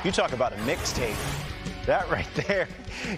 You talk about a mixtape. That right there.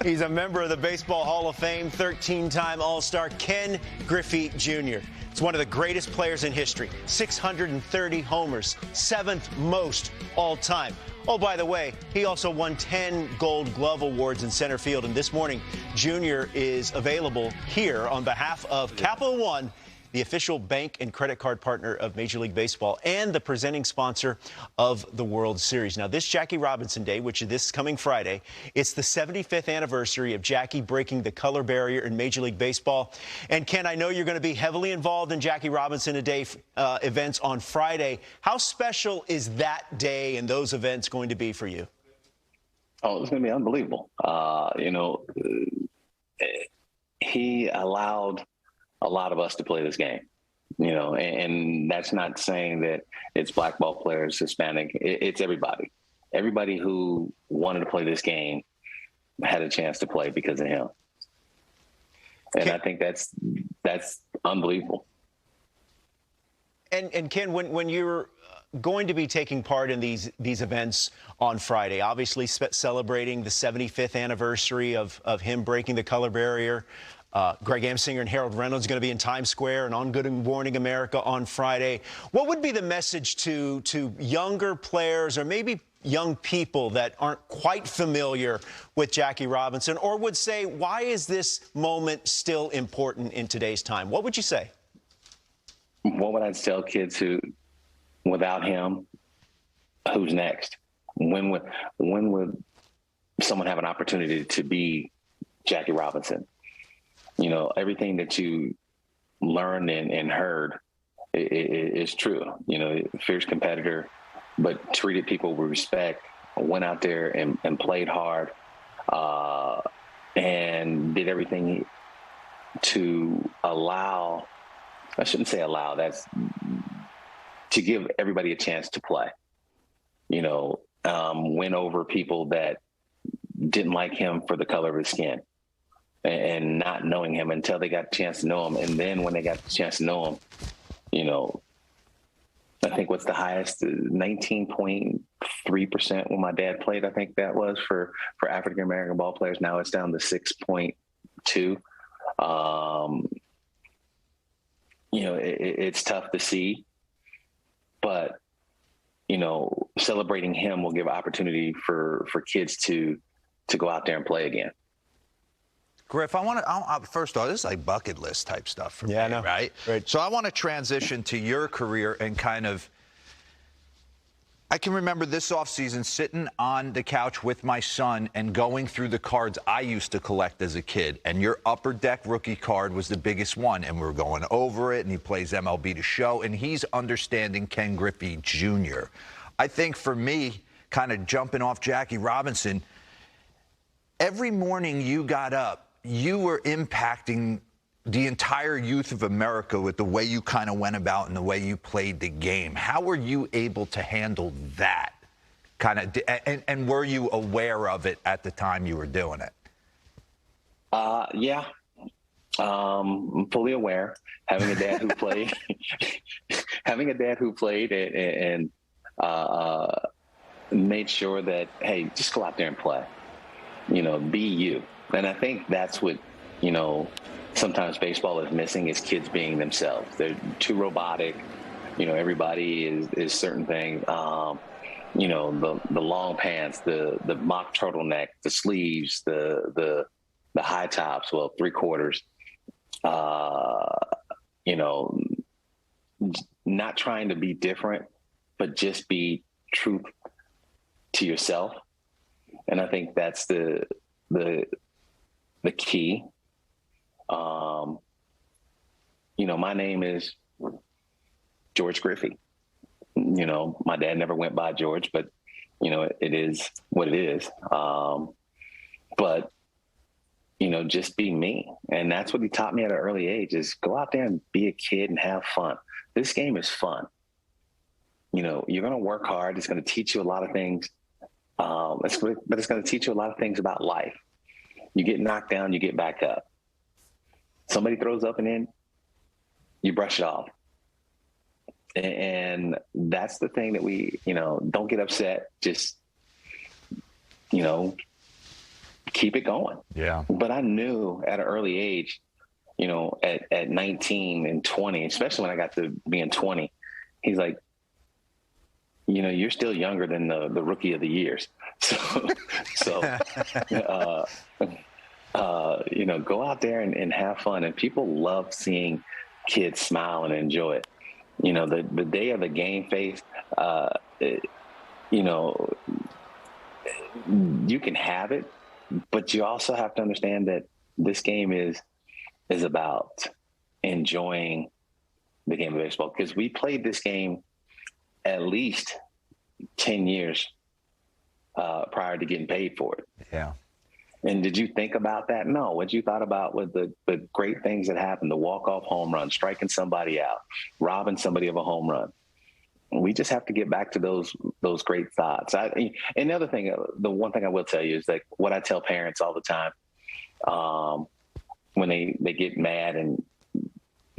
He's a member of the Baseball Hall of Fame, 13-time All-Star Ken Griffey Jr. It's one of the greatest players in history. 630 homers, 7th most all time. Oh, by the way, he also won 10 Gold Glove Awards in center field. And this morning, Jr. is available here on behalf of Capital One, the official bank and credit card partner of Major League Baseball and the presenting sponsor of the World Series. Now, this Jackie Robinson Day, which is this coming Friday, it's the 75th anniversary of Jackie breaking the color barrier in Major League Baseball. And, Ken, I know you're going to be heavily involved in Jackie Robinson Day events on Friday. How special is that day and those events going to be for you? Oh, it's going to be unbelievable. He allowed a lot of us to play this game, and that's not saying that it's black ball players, Hispanic. It's everybody. Everybody who wanted to play this game had a chance to play because of him. And I think that's unbelievable. And Ken, when you're going to be taking part in these events on Friday, obviously celebrating the 75th anniversary of him breaking the color barrier, Greg Amsinger and Harold Reynolds are going to be in Times Square and on Good Morning America on Friday. What would be the message to younger players or maybe young people that aren't quite familiar with Jackie Robinson, or would say, why is this moment still important in today's time? What would you say? What would I tell kids who, without him, who's next? When would someone have an opportunity to be Jackie Robinson? Everything that you learned and heard is true. Fierce competitor, but treated people with respect, went out there and played hard, and did everything to allow, I shouldn't say allow, that's to give everybody a chance to play. Win over people that didn't like him for the color of his skin. And not knowing him until they got a chance to know him. And then when they got the chance to know him, I think what's the highest, 19.3% when my dad played, I think that was for African-American ball players. Now it's down to 6.2. It's tough to see, but, celebrating him will give opportunity for kids to go out there and play again. Griff, first of all, this is like bucket list type stuff for me, I know. Right? So I want to transition to your career and I can remember this offseason sitting on the couch with my son and going through the cards I used to collect as a kid. And your Upper Deck rookie card was the biggest one. And we were going over it, and he plays MLB The Show, and he's understanding Ken Griffey Jr. I think for me, kind of jumping off Jackie Robinson, every morning you got up, you were impacting the entire youth of America with the way you kind of went about and the way you played the game. How were you able to handle that and were you aware of it at the time you were doing it? Yeah. I'm fully aware. Having a dad who played, and made sure that, hey, just go out there and play. Be you. And I think that's what, sometimes baseball is missing, is kids being themselves. They're too robotic. Everybody is certain things. The long pants, the mock turtleneck, the sleeves, the high tops, well, 3/4. Not trying to be different, but just be true to yourself. And I think that's the key. My name is George Griffey. My dad never went by George, but it is what it is. But just be me. And that's what he taught me at an early age, is go out there and be a kid and have fun. This game is fun. You're going to work hard. It's going to teach you a lot of things. But it's going to teach you a lot of things about life. You get knocked down, you get back up. Somebody throws up and in, you brush it off. And that's the thing that we, don't get upset. Just keep it going. Yeah. But I knew at an early age, at 19 and 20, especially when I got to being 20, he's like, you're still younger than the rookie of the years. So go out there and have fun. And people love seeing kids smile and enjoy it. The day of the game face, you can have it, but you also have to understand that this game is about enjoying the game of baseball, because we played this game at least 10 years prior to getting paid for it. Yeah. And did you think about that? No. What you thought about with the great things that happened, the walk-off home run, striking somebody out, robbing somebody of a home run. We just have to get back to those great thoughts. And the other thing, the one thing I will tell you is like what I tell parents all the time when they get mad and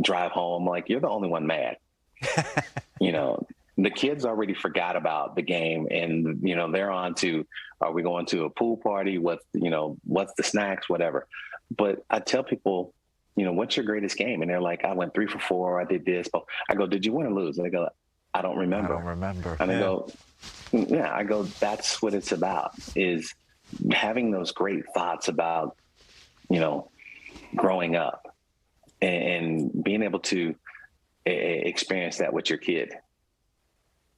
drive home, like, you're the only one mad. The kids already forgot about the game, and they're on to, are we going to a pool party? What's the snacks, whatever. But I tell people, what's your greatest game? And they're like, I went 3 for 4. I did this. But I go, did you win or lose? And they go, I don't remember. And I go, that's what it's about, is having those great thoughts about, growing up and being able to experience that with your kid.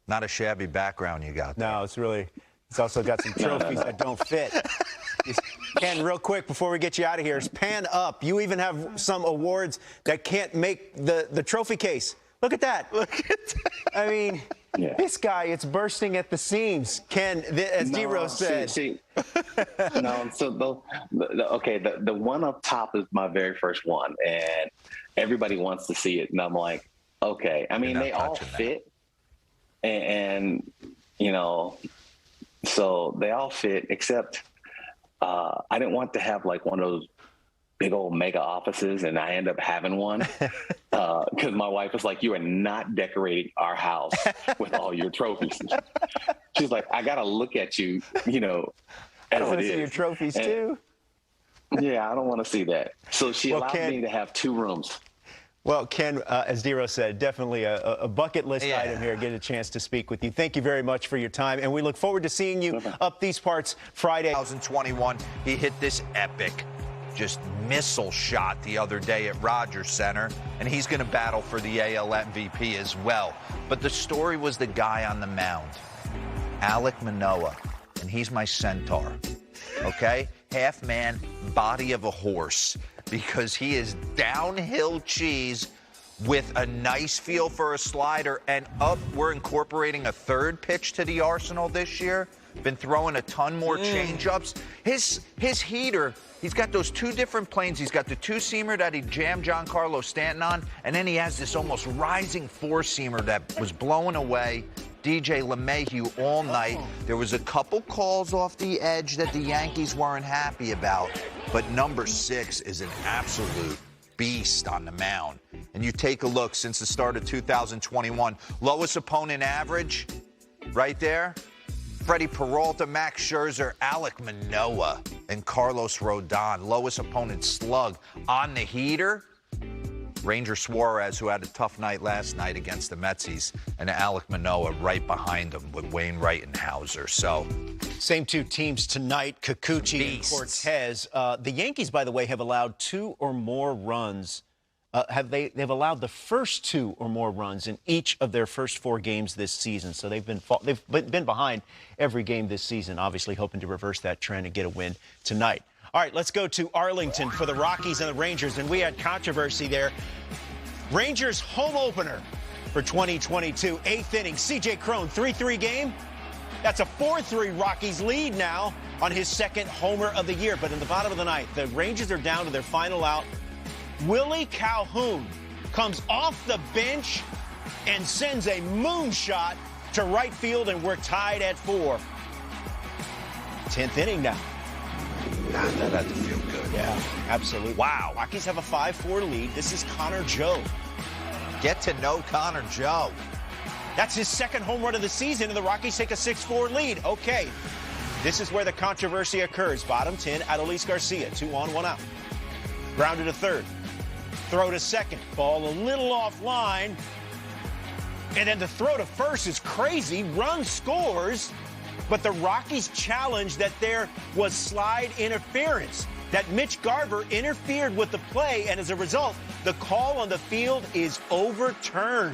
Not a shabby background you got there. No, it's also got some trophies that don't fit. Ken, real quick before we get you out of here, pan up. You even have some awards that can't make the trophy case. Look at that. I mean, This guy, it's bursting at the seams. Ken, as DeRosa said. The one up top is my very first one, and everybody wants to see it. And I'm like, okay. I mean, they all fit. And so they all fit, except I didn't want to have like one of those big old mega offices, and I end up having one because my wife was like, you are not decorating our house with all your trophies. She's like, I got to look at you, as it is. I want to see your trophies too. Yeah, I don't want to see that. So she allowed me to have 2 rooms. Well, Ken, as DeRosa said, definitely a bucket list item here. Get a chance to speak with you. Thank you very much for your time, and we look forward to seeing you up these parts Friday. 2021, he hit this epic missile shot the other day at Rogers Center, and he's going to battle for the AL MVP as well. But the story was the guy on the mound, Alek Manoah, and he's my centaur, okay? Half man, body of a horse, because he is downhill cheese with a nice feel for a slider. And we're incorporating a third pitch to the arsenal this year. Been throwing a ton more changeups. His heater, he's got those 2 different planes. He's got the 2-seamer that he jammed Giancarlo Stanton on, and then he has this almost rising 4-seamer that was blowing away DJ LeMahieu all night. There was a couple calls off the edge that the Yankees weren't happy about, but number 6 is an absolute beast on the mound. And you take a look since the start of 2021, lowest opponent average right there, Freddie Peralta, Max Scherzer, Alek Manoah, and Carlos Rodon. Lowest opponent slug on the heater, Ranger Suarez, who had a tough night last night against the Metsies, and Alek Manoah right behind him with Wainwright and Hauser. So, same 2 teams tonight, Kikuchi and Cortez. The Yankees, by the way, have allowed 2 or more runs. They've allowed the first 2 or more runs in each of their first 4 games this season. So they've been behind every game this season, obviously hoping to reverse that trend and get a win tonight. All right, let's go to Arlington for the Rockies and the Rangers, and we had controversy there. Rangers home opener for 2022, 8th inning. C.J. Cron, 3-3 game. That's a 4-3 Rockies lead now on his 2nd homer of the year. But in the bottom of the ninth, the Rangers are down to their final out. Willie Calhoun comes off the bench and sends a moonshot to right field, and we're tied at 4. 10th inning now. God, that had to feel good. Yeah, absolutely. Wow. Rockies have a 5-4 lead. This is Connor Joe. Get to know Connor Joe. That's his 2nd home run of the season, and the Rockies take a 6-4 lead. Okay. This is where the controversy occurs. Bottom 10, Adolis Garcia, 2 on, 1 out. Grounded to third. Throw to second. Ball a little offline. And then the throw to first is crazy. Run scores. But the Rockies challenged that there was slide interference, that Mitch Garver interfered with the play, and as a result, the call on the field is overturned.